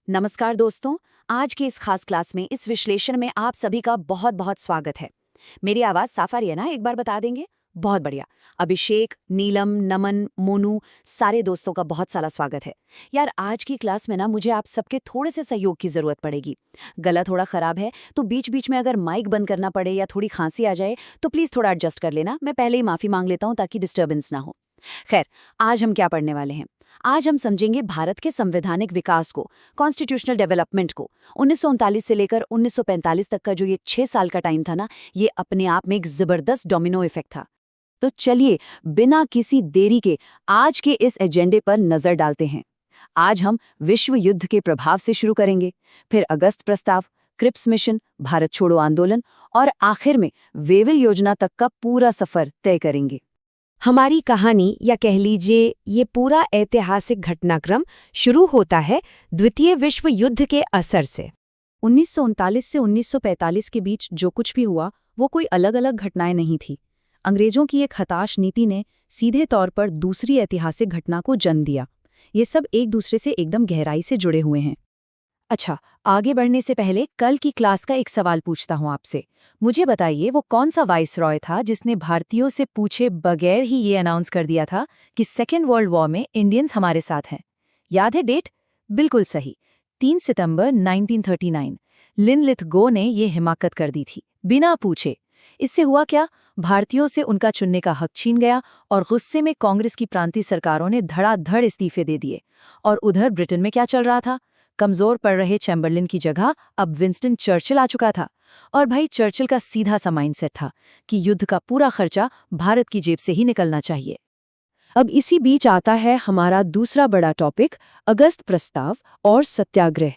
नमस्कार दोस्तों। आज की इस खास क्लास में इस विश्लेषण में आप सभी का बहुत बहुत स्वागत है। मेरी आवाज साफ आ रही है ना? एक बार बता देंगे। बहुत बढ़िया। अभिषेक, नीलम, नमन, मोनू, सारे दोस्तों का बहुत सारा स्वागत है। यार, आज की क्लास में ना मुझे आप सबके थोड़े से सहयोग की जरूरत पड़ेगी। गला थोड़ा खराब है तो बीच बीच में अगर माइक बंद करना पड़े या थोड़ी खांसी आ जाए तो प्लीज थोड़ा एडजस्ट कर लेना। मैं पहले ही माफी मांग लेता हूँ ताकि डिस्टर्बेंस ना हो। खैर, आज हम क्या पढ़ने वाले हैं? आज हम समझेंगे भारत के संवैधानिक विकास को, कॉन्स्टिट्यूशनल डेवलपमेंट को। 1939 से लेकर 1945 तक का जो ये 6 साल का टाइम था ना, ये अपने आप में एक जबरदस्त डोमिनो इफेक्ट था। तो चलिए, बिना किसी देरी के आज के इस एजेंडे पर नजर डालते हैं। आज हम विश्व युद्ध के प्रभाव से शुरू करेंगे, फिर अगस्त प्रस्ताव, क्रिप्स मिशन, भारत छोड़ो आंदोलन और आखिर में वेविल योजना तक का पूरा सफर तय करेंगे। हमारी कहानी या कह लीजिए ये पूरा ऐतिहासिक घटनाक्रम शुरू होता है द्वितीय विश्व युद्ध के असर से। 1939 से 1945 के बीच जो कुछ भी हुआ वो कोई अलग अलग घटनाएं नहीं थी। अंग्रेजों की एक हताश नीति ने सीधे तौर पर दूसरी ऐतिहासिक घटना को जन्म दिया। ये सब एक दूसरे से एकदम गहराई से जुड़े हुए हैं। अच्छा, आगे बढ़ने से पहले कल की क्लास का एक सवाल पूछता हूँ आपसे। मुझे बताइए वो कौन सा वाइसरॉय था जिसने भारतीयों से पूछे बगैर ही ये अनाउंस कर दिया था कि सेकेंड वर्ल्ड वॉर में इंडियंस हमारे साथ हैं? याद है डेट? बिल्कुल सही, 3 सितंबर 1939। लिनलिथगो ने ये हिमाकत कर दी थी, बिना पूछे। इससे हुआ क्या? भारतीयों से उनका चुनने का हक छीन गया और गुस्से में कांग्रेस की प्रांतीय सरकारों ने धड़ाधड़ इस्तीफे दे दिए। और उधर ब्रिटेन में क्या चल रहा था? कमजोर पड़ रहे चैम्बरलिन की जगह अब विंस्टन चर्चिल आ चुका था। और भाई, चर्चिल का सीधा सा माइंडसेट था कि युद्ध का पूरा खर्चा भारत की जेब से ही निकलना चाहिए। अब इसी बीच आता है हमारा दूसरा बड़ा टॉपिक, अगस्त प्रस्ताव और सत्याग्रह।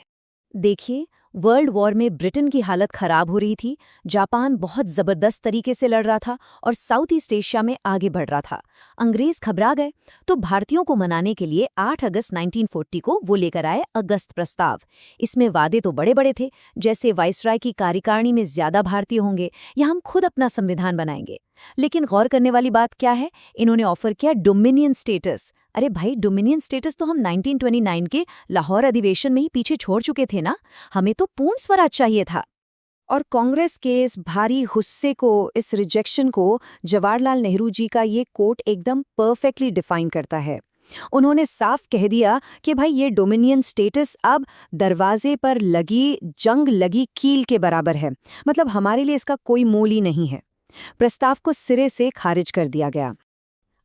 देखिए, वर्ल्ड वॉर में ब्रिटेन की हालत खराब हो रही थी। जापान बहुत जबरदस्त तरीके से लड़ रहा था और साउथ ईस्ट एशिया में आगे बढ़ रहा था। अंग्रेज घबरा गए तो भारतीयों को मनाने के लिए 8 अगस्त 1940 को वो लेकर आए अगस्त प्रस्ताव। इसमें वादे तो बड़े बड़े थे, जैसे वाइसराय की कार्यकारिणी में ज्यादा भारतीय होंगे या हम खुद अपना संविधान बनाएंगे। लेकिन गौर करने वाली बात क्या है? इन्होंने ऑफर किया डोमिनियन स्टेटस। अरे भाई, डोमिनियन स्टेटस तो हम 1929 के लाहौर अधिवेशन में ही पीछे छोड़ चुके थे ना। हमें तो पूर्ण स्वराज चाहिए था। और कांग्रेस के इस भारी गुस्से को, इस रिजेक्शन को जवाहरलाल नेहरू जी का ये कोट एकदम परफेक्टली डिफाइन करता है। उन्होंने साफ कह दिया कि भाई ये डोमिनियन स्टेटस अब दरवाजे पर लगी जंग लगी कील के बराबर है। मतलब हमारे लिए इसका कोई मोल ही नहीं है। प्रस्ताव को सिरे से खारिज कर दिया गया।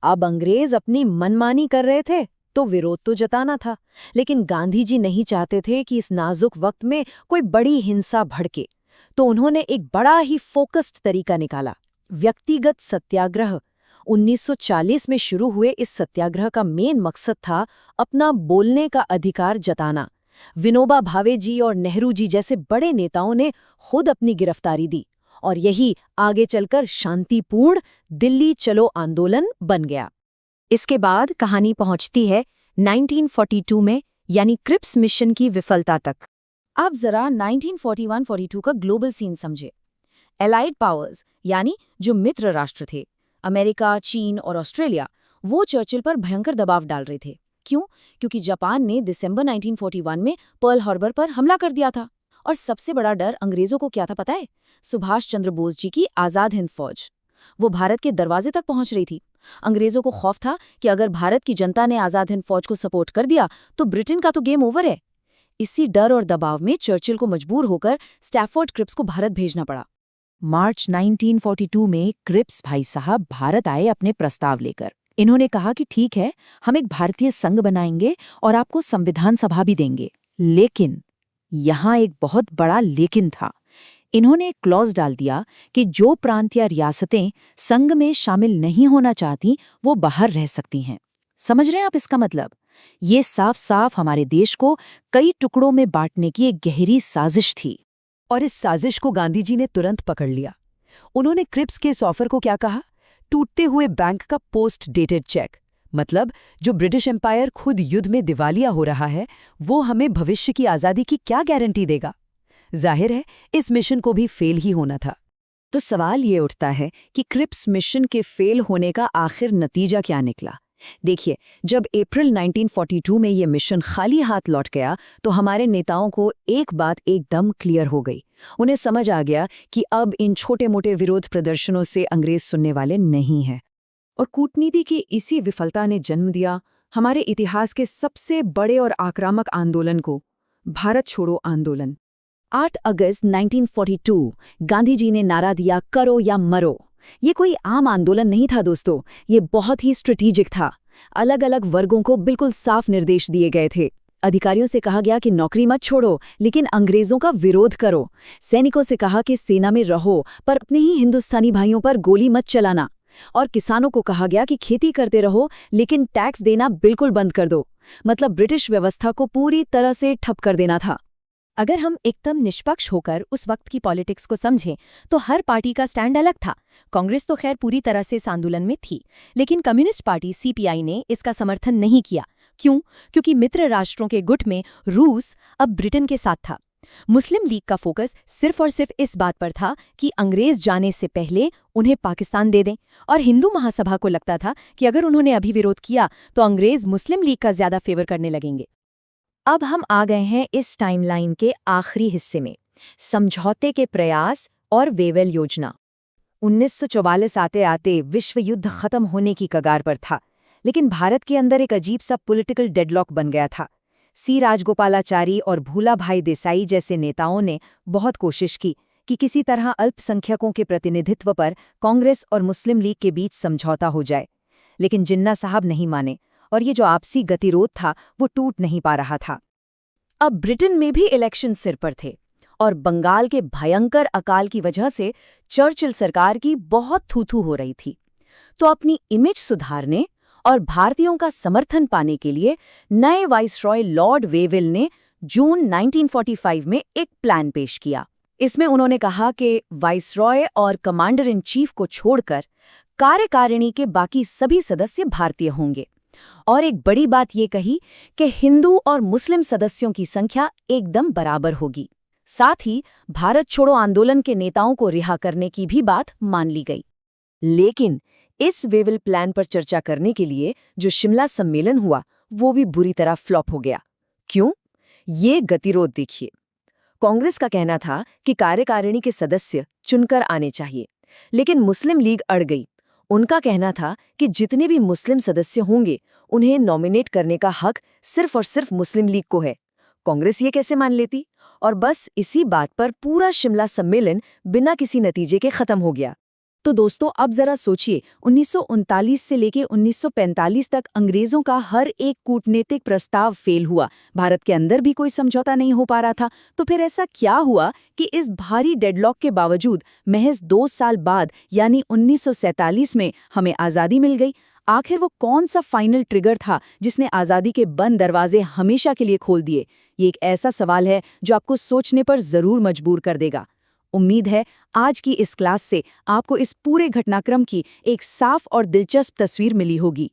अब अंग्रेज अपनी मनमानी कर रहे थे तो विरोध तो जताना था, लेकिन गांधी जी नहीं चाहते थे कि इस नाजुक वक्त में कोई बड़ी हिंसा भड़के। तो उन्होंने एक बड़ा ही फोकस्ड तरीका निकाला, व्यक्तिगत सत्याग्रह। 1940 में शुरू हुए इस सत्याग्रह का मेन मकसद था अपना बोलने का अधिकार जताना। विनोबा भावे जी और नेहरू जी जैसे बड़े नेताओं ने खुद अपनी गिरफ्तारी दी और यही आगे चलकर शांतिपूर्ण दिल्ली चलो आंदोलन बन गया। इसके बाद कहानी पहुंचती है 1942 में, यानी क्रिप्स मिशन की विफलता तक। अब जरा 1941-42 का ग्लोबल सीन समझे। एलाइड पावर्स, यानी जो मित्र राष्ट्र थे, अमेरिका, चीन और ऑस्ट्रेलिया, वो चर्चिल पर भयंकर दबाव डाल रहे थे। क्यों? क्योंकि जापान ने दिसंबर 1941 में पर्ल हार्बर पर हमला कर दिया था। और सबसे बड़ा डर अंग्रेजों को क्या था पता है? सुभाष चंद्र बोस जी की आजाद हिंद फौज। वो भारत के दरवाजे तक पहुंच रही थी। अंग्रेजों को खौफ था कि अगर भारत की जनता ने आजाद हिंद फौज को सपोर्ट कर दिया तो ब्रिटेन का तो गेम ओवर है। इसी डर और दबाव में चर्चिल को मजबूर होकर स्टैफोर्ड क्रिप्स को भारत भेजना पड़ा। मार्च 1942 में क्रिप्स भाई साहब भारत आए अपने प्रस्ताव लेकर। इन्होंने कहा कि ठीक है, हम एक भारतीय संघ बनाएंगे और आपको संविधान सभा भी देंगे। लेकिन यहाँ एक बहुत बड़ा लेकिन था। इन्होंने एक क्लॉज डाल दिया कि जो प्रांत या रियासतें संघ में शामिल नहीं होना चाहती वो बाहर रह सकती हैं। समझ रहे हैं आप इसका मतलब? ये साफ साफ हमारे देश को कई टुकड़ों में बांटने की एक गहरी साजिश थी। और इस साजिश को गांधी जी ने तुरंत पकड़ लिया। उन्होंने क्रिप्स के इस ऑफर को क्या कहा? टूटते हुए बैंक का पोस्ट डेटेड चेक। मतलब जो ब्रिटिश एम्पायर खुद युद्ध में दिवालिया हो रहा है, वो हमें भविष्य की आज़ादी की क्या गारंटी देगा? जाहिर है इस मिशन को भी फेल ही होना था। तो सवाल ये उठता है कि क्रिप्स मिशन के फेल होने का आखिर नतीजा क्या निकला? देखिए, जब अप्रैल 1942 में ये मिशन खाली हाथ लौट गया तो हमारे नेताओं को एक बात एकदम क्लियर हो गई। उन्हें समझ आ गया कि अब इन छोटे-मोटे विरोध प्रदर्शनों से अंग्रेज सुनने वाले नहीं हैं। और कूटनीति की इसी विफलता ने जन्म दिया हमारे इतिहास के सबसे बड़े और आक्रामक आंदोलन को, भारत छोड़ो आंदोलन। 8 अगस्त 1942 गांधी जी ने नारा दिया, करो या मरो। ये कोई आम आंदोलन नहीं था दोस्तों, ये बहुत ही स्ट्रेटेजिक था। अलग अलग वर्गों को बिल्कुल साफ निर्देश दिए गए थे। अधिकारियों से कहा गया कि नौकरी मत छोड़ो, लेकिन अंग्रेजों का विरोध करो। सैनिकों से कहा कि सेना में रहो, पर अपने ही हिंदुस्तानी भाइयों पर गोली मत चलाना। और किसानों को कहा गया कि खेती करते रहो, लेकिन टैक्स देना बिल्कुल बंद कर दो। मतलब ब्रिटिश व्यवस्था को पूरी तरह से ठप कर देना था। अगर हम एकदम निष्पक्ष होकर उस वक्त की पॉलिटिक्स को समझें तो हर पार्टी का स्टैंड अलग था। कांग्रेस तो खैर पूरी तरह से इस आंदोलन में थी, लेकिन कम्युनिस्ट पार्टी सीपीआई ने इसका समर्थन नहीं किया। क्यों? क्योंकि मित्र राष्ट्रों के गुट में रूस अब ब्रिटेन के साथ था। मुस्लिम लीग का फोकस सिर्फ और सिर्फ इस बात पर था कि अंग्रेज जाने से पहले उन्हें पाकिस्तान दे दें, और हिंदू महासभा को लगता था कि अगर उन्होंने अभी विरोध किया तो अंग्रेज मुस्लिम लीग का ज्यादा फेवर करने लगेंगे। अब हम आ गए हैं इस टाइमलाइन के आखिरी हिस्से में, समझौते के प्रयास और वेवेल योजना। 1944 आते आते विश्व युद्ध खत्म होने की कगार पर था, लेकिन भारत के अंदर एक अजीब सा पॉलिटिकल डेडलॉक बन गया था। सी राजगोपालाचारी और भूला भाई देसाई जैसे नेताओं ने बहुत कोशिश की कि किसी तरह अल्पसंख्यकों के प्रतिनिधित्व पर कांग्रेस और मुस्लिम लीग के बीच समझौता हो जाए, लेकिन जिन्ना साहब नहीं माने और ये जो आपसी गतिरोध था वो टूट नहीं पा रहा था। अब ब्रिटेन में भी इलेक्शन सिर पर थे और बंगाल के भयंकर अकाल की वजह से चर्चिल सरकार की बहुत थू-थू हो रही थी। तो अपनी इमेज सुधारने और भारतीयों का समर्थन पाने के लिए नए वाइसरॉय लॉर्ड वेविल ने जून 1945 में एक प्लान पेश किया। इसमें उन्होंने कहा कि वाइसरॉय और कमांडर इन चीफ को छोड़कर कार्यकारिणी के बाकी सभी सदस्य भारतीय होंगे, और एक बड़ी बात ये कही कि हिंदू और मुस्लिम सदस्यों की संख्या एकदम बराबर होगी। साथ ही भारत छोड़ो आंदोलन के नेताओं को रिहा करने की भी बात मान ली गई। लेकिन इस वेविल प्लान पर चर्चा करने के लिए जो शिमला सम्मेलन हुआ वो भी बुरी तरह फ्लॉप हो गया। क्यों? ये गतिरोध देखिए। कांग्रेस का कहना था कि कार्यकारिणी के सदस्य चुनकर आने चाहिए, लेकिन मुस्लिम लीग अड़ गई। उनका कहना था कि जितने भी मुस्लिम सदस्य होंगे उन्हें नॉमिनेट करने का हक सिर्फ और सिर्फ मुस्लिम लीग को है। कांग्रेस ये कैसे मान लेती? और बस इसी बात पर पूरा शिमला सम्मेलन बिना किसी नतीजे के खत्म हो गया। तो दोस्तों, अब जरा सोचिए, 1939 से लेकर 1945 तक अंग्रेजों का हर एक कूटनीतिक प्रस्ताव फेल हुआ। भारत के अंदर भी कोई समझौता नहीं हो पा रहा था। तो फिर ऐसा क्या हुआ कि इस भारी डेडलॉक के बावजूद महज 2 साल बाद यानी 1947 में हमें आज़ादी मिल गई? आखिर वो कौन सा फाइनल ट्रिगर था जिसने आज़ादी के बंद दरवाजे हमेशा के लिए खोल दिए? ये एक ऐसा सवाल है जो आपको सोचने पर जरूर मजबूर कर देगा। उम्मीद है आज की इस क्लास से आपको इस पूरे घटनाक्रम की एक साफ और दिलचस्प तस्वीर मिली होगी।